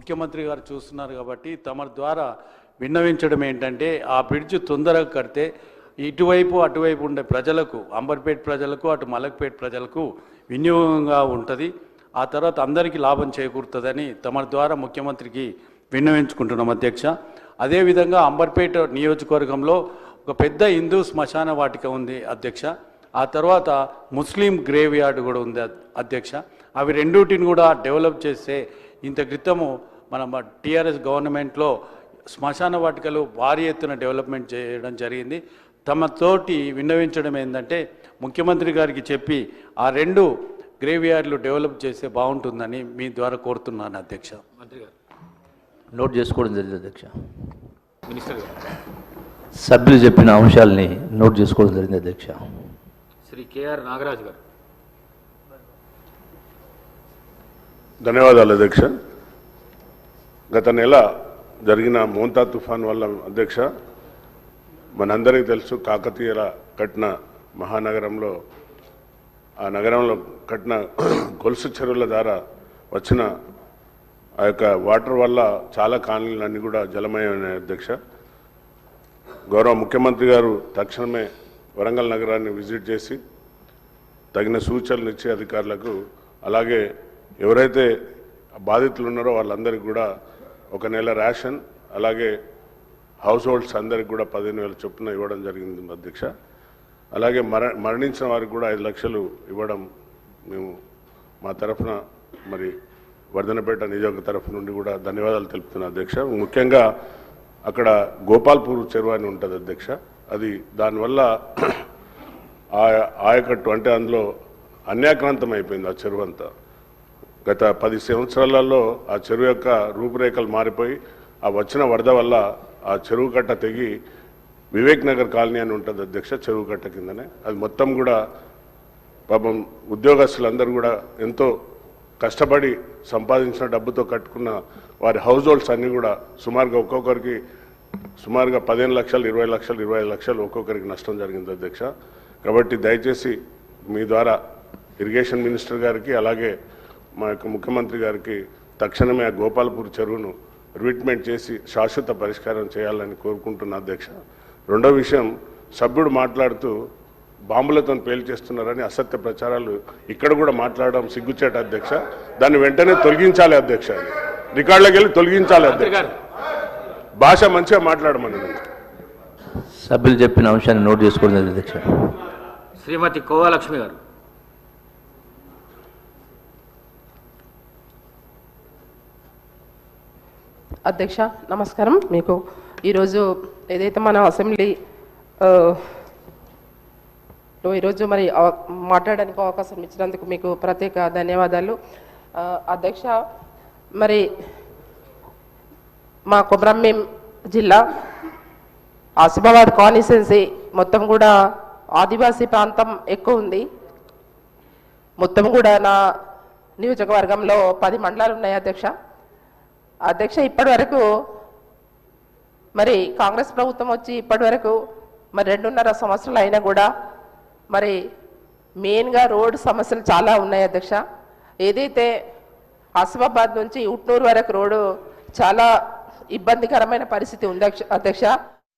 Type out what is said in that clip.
ముఖ్యమంత్రి గారు చూస్తున్నారు కాబట్టి తమ ద్వారా విన్నవించడం ఏంటంటే ఆ బ్రిడ్జ్ తొందరగా కడితే ఇటువైపు అటువైపు ఉండే ప్రజలకు, అంబర్పేట ప్రజలకు, అటు మలక్పేట ప్రజలకు వినియోగంగా ఉంటుంది. ఆ తర్వాత అందరికీ లాభం చేకూరుతుందని తమ ద్వారా ముఖ్యమంత్రికి విన్నవించుకుంటున్నాం అధ్యక్ష. అదేవిధంగా అంబర్పేట నియోజకవర్గంలో ఒక పెద్ద హిందూ శ్మశాన వాటిక ఉంది అధ్యక్ష. ఆ తర్వాత ముస్లిం గ్రేవ్ యార్డ్ కూడా ఉంది అధ్యక్ష. అవి రెండింటిని కూడా డెవలప్ చేస్తే ఇంత క్రితము మన టీఆర్ఎస్ గవర్నమెంట్లో శ్మశాన వాటికలు భారీ ఎత్తున డెవలప్మెంట్ చేయడం జరిగింది. తమతోటి విన్నవించడం ఏంటంటే ముఖ్యమంత్రి గారికి చెప్పి ఆ రెండు గ్రేవ్ యార్డ్లు డెవలప్ చేస్తే బాగుంటుందని మీ ద్వారా కోరుతున్నాను అధ్యక్ష. మంత్రి గారు నోట్ చేసుకోవడం జరిగింది అధ్యక్ష. మినిస్టర్ గారు సభ్యులు చెప్పిన అంశాలని నోట్ చేసుకోవడం జరిగింది అధ్యక్ష. శ్రీ కేఆర్ నాగరాజు గారు. ధన్యవాదాలు అధ్యక్ష. గత నెల జరిగిన మోంతా తుఫాన్ వల్ల అధ్యక్ష మనందరికీ తెలుసు, కాకతీయుల కట్టిన మహానగరంలో ఆ నగరంలో కట్టిన గొలుసు చెరువుల ద్వారా వచ్చిన ఆ యొక్క వాటర్ వల్ల చాలా కాలనీలన్నీ కూడా జలమయమైనాయి అధ్యక్ష. గౌరవ ముఖ్యమంత్రి గారు తక్షణమే వరంగల్ నగరాన్ని విజిట్ చేసి తగిన సూచనలు ఇచ్చే అధికారులకు, అలాగే ఎవరైతే బాధితులు ఉన్నారో వాళ్ళందరికీ కూడా ఒక నెల రేషన్, అలాగే హౌస్ హోల్డ్స్ అందరికి కూడా 15,000 చొప్పున ఇవ్వడం జరిగింది అధ్యక్ష. అలాగే మరణించిన వారికి కూడా 5 లక్షలు ఇవ్వడం మేము మా తరఫున మరి వర్ధనపేట నియోజక తరఫు నుండి కూడా ధన్యవాదాలు తెలుపుతున్నాను అధ్యక్ష. ముఖ్యంగా అక్కడ గోపాల్పూర్ చెరువు అని ఉంటుంది అధ్యక్ష. అది దానివల్ల ఆయకట్టు అంటే అందులో అన్యాక్రాంతం అయిపోయింది ఆ చెరువు అంతా. గత 10 సంవత్సరాలలో ఆ చెరువు యొక్క రూపురేఖలు మారిపోయి ఆ వచ్చిన వరద వల్ల ఆ చెరువు కట్ట తెగి వివేక్ నగర్ కాలనీ అని ఉంటుంది అధ్యక్ష, చెరువు కట్ట కిందనే. అది మొత్తం కూడా పాపం ఉద్యోగస్తులందరూ కూడా ఎంతో కష్టపడి సంపాదించిన డబ్బుతో కట్టుకున్న వారి హౌస్ హోల్డ్స్ అన్నీ కూడా సుమారుగా ఒక్కొక్కరికి 15 లక్షలు, 20 లక్షలు, 25 లక్షలు ఒక్కొక్కరికి నష్టం జరిగింది అధ్యక్ష. కాబట్టి దయచేసి మీ ద్వారా ఇరిగేషన్ మినిస్టర్ గారికి, అలాగే మా యొక్క ముఖ్యమంత్రి గారికి తక్షణమే ఆ గోపాల్పూర్ చెరువును రిట్మెంట్ చేసి శాశ్వత పరిష్కారం చేయాలని కోరుకుంటున్నా అధ్యక్ష. రెండో విషయం, సభ్యుడు మాట్లాడుతూ బాంబులతో పేల్చేస్తున్నారని అసత్య ప్రచారాలు ఇక్కడ కూడా మాట్లాడడం సిగ్గుచేట అధ్యక్ష. దాన్ని వెంటనే తొలగించాలి అధ్యక్ష. రికార్డులకు వెళ్ళి తొలగించాలి అధ్యక్ష. భాష మంచిగా మాట్లాడమని సభ్యులు చెప్పిన అంశాన్ని నోట్ చేసుకోవడం జరిగింది అధ్యక్ష. శ్రీమతి కోవాలక్ష్మి గారు. అధ్యక్ష నమస్కారం. మీకు ఈరోజు ఏదైతే మన అసెంబ్లీ ఈరోజు మరి మాట్లాడడానికి అవకాశం ఇచ్చినందుకు మీకు ప్రత్యేక ధన్యవాదాలు అధ్యక్ష. మరి మా కొమరంభీం జిల్లా ఆసిఫాబాద్ కాన్స్టిట్యుయెన్సీ మొత్తం కూడా ఆదివాసీ ప్రాంతం ఎక్కువ ఉంది. మొత్తం కూడా నా నియోజకవర్గంలో 10 మండలాలు ఉన్నాయి అధ్యక్ష. ఇప్పటి వరకు మరి కాంగ్రెస్ ప్రభుత్వం వచ్చి ఇప్పటి వరకు మరి 2.5 సంవత్సరాలు అయినా కూడా మరి మెయిన్గా రోడ్ సమస్యలు చాలా ఉన్నాయి అధ్యక్ష. ఏదైతే ఆసిఫాబాద్ నుంచి ఉట్నూరు వరకు రోడ్డు చాలా ఇబ్బందికరమైన పరిస్థితి ఉంది అధ్యక్ష.